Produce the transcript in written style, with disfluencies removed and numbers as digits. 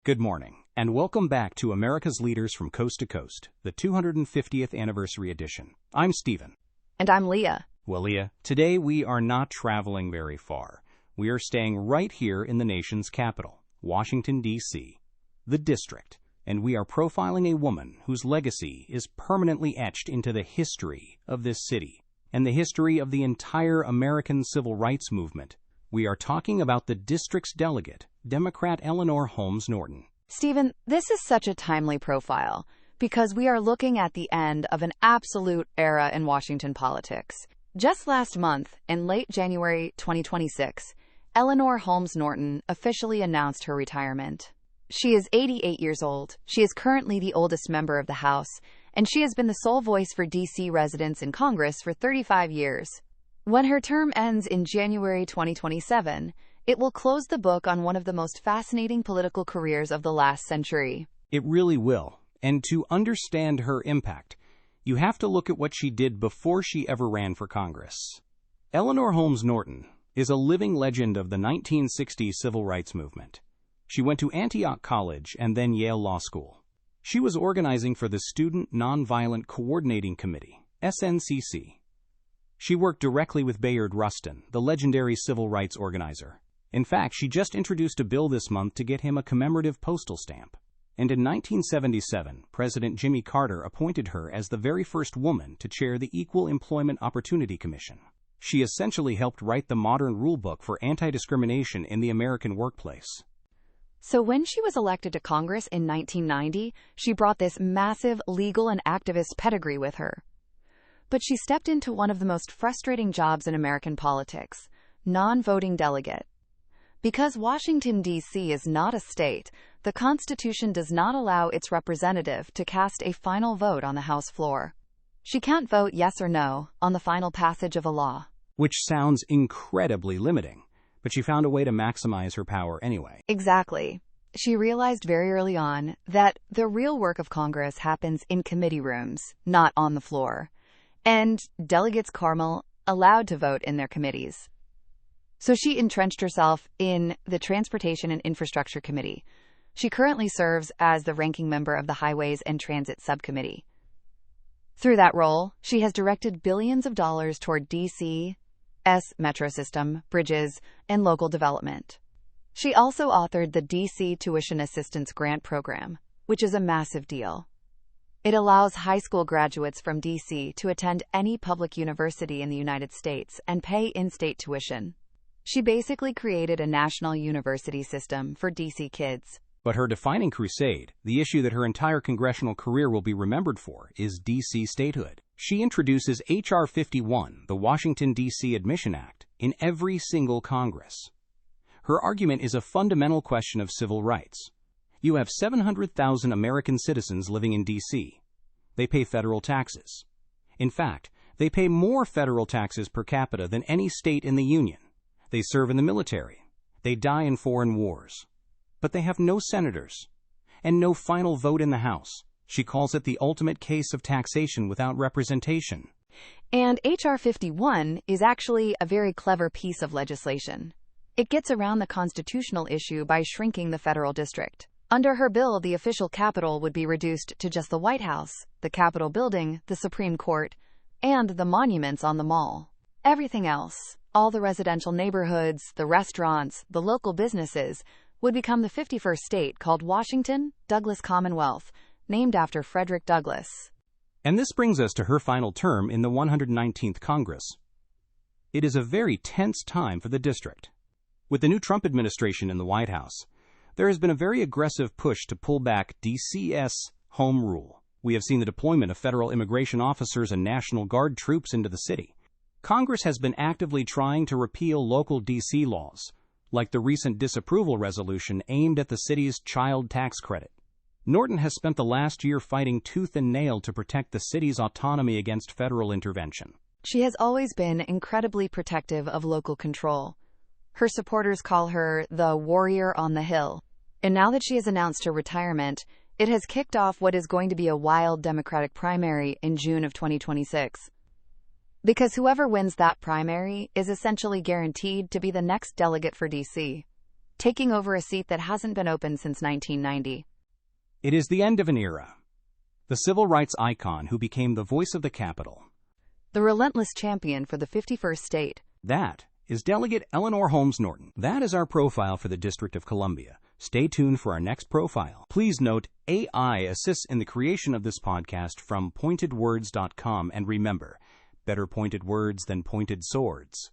Good morning, and welcome back to America's Leaders from Coast to Coast, the 250th Anniversary Edition. I'm Stephen. And I'm Leah. Well, Leah, today we are not traveling very far. We are staying right here in the nation's capital, Washington, D.C., the district, and we are profiling a woman whose legacy is permanently etched into the history of this city and the history of the entire American civil rights movement. We are talking about the district's delegate, Democrat Eleanor Holmes Norton. Stephen, this is such a timely profile because we are looking at the end of an absolute era in Washington politics. Just last month, in late January 2026, Eleanor Holmes Norton officially announced her retirement. She is 88 years old. She is currently the oldest member of the House, and she has been the sole voice for D.C. residents in Congress for 35 years. When her term ends in January 2027, it will close the book on one of the most fascinating political careers of the last century. It really will. And to understand her impact, you have to look at what she did before she ever ran for Congress. Eleanor Holmes Norton is a living legend of the 1960s civil rights movement. She went to Antioch College and then Yale Law School. She was organizing for the Student Nonviolent Coordinating Committee, SNCC. She worked directly with Bayard Rustin, the legendary civil rights organizer. In fact, she just introduced a bill this month to get him a commemorative postal stamp. And in 1977, President Jimmy Carter appointed her as the very first woman to chair the Equal Employment Opportunity Commission. She essentially helped write the modern rulebook for anti-discrimination in the American workplace. So when she was elected to Congress in 1990, she brought this massive legal and activist pedigree with her. But she stepped into one of the most frustrating jobs in American politics, non-voting delegate. Because Washington, D.C. is not a state, the Constitution does not allow its representative to cast a final vote on the House floor. She can't vote yes or no on the final passage of a law. Which sounds incredibly limiting, but she found a way to maximize her power anyway. Exactly. She realized very early on that the real work of Congress happens in committee rooms, not on the floor. And delegates Carmel allowed to vote in their committees. So she entrenched herself in the Transportation and Infrastructure Committee. She currently serves as the ranking member of the Highways and Transit Subcommittee. Through that role, she has directed billions of dollars toward D.C.'s metro system, bridges, and local development. She also authored the D.C. Tuition Assistance Grant Program, which is a massive deal. It allows high school graduates from D.C. to attend any public university in the United States and pay in-state tuition. She basically created a national university system for D.C. kids. But her defining crusade, the issue that her entire congressional career will be remembered for, is D.C. statehood. She introduces H.R. 51, the Washington, D.C. Admission Act, in every single Congress. Her argument is a fundamental question of civil rights. You have 700,000 American citizens living in D.C. They pay federal taxes. In fact, they pay more federal taxes per capita than any state in the Union. They serve in the military. They die in foreign wars. But they have no senators and no final vote in the House. She calls it the ultimate case of taxation without representation. And H.R. 51 is actually a very clever piece of legislation. It gets around the constitutional issue by shrinking the federal district. Under her bill, the official capital would be reduced to just the White House, the Capitol building, the Supreme Court, and the monuments on the mall. Everything else, all the residential neighborhoods, the restaurants, the local businesses, would become the 51st state called Washington Douglas Commonwealth, named after Frederick Douglass. And this brings us to her final term in the 119th Congress. It is a very tense time for the district. With the new Trump administration in the White House, there has been a very aggressive push to pull back DC's home rule. We have seen the deployment of federal immigration officers and National Guard troops into the city. Congress has been actively trying to repeal local D.C. laws, like the recent disapproval resolution aimed at the city's child tax credit. Norton has spent the last year fighting tooth and nail to protect the city's autonomy against federal intervention. She has always been incredibly protective of local control. Her supporters call her the warrior on the hill. And now that she has announced her retirement, it has kicked off what is going to be a wild Democratic primary in June of 2026. Because whoever wins that primary is essentially guaranteed to be the next delegate for D.C. taking over a seat that hasn't been open since 1990. It is the end of an era. The civil rights icon who became the voice of the Capitol. The relentless champion for the 51st state. That is Delegate Eleanor Holmes Norton. That is our profile for the District of Columbia. Stay tuned for our next profile. Please note, AI assists in the creation of this podcast from pointedwords.com, and remember, better pointed words than pointed swords.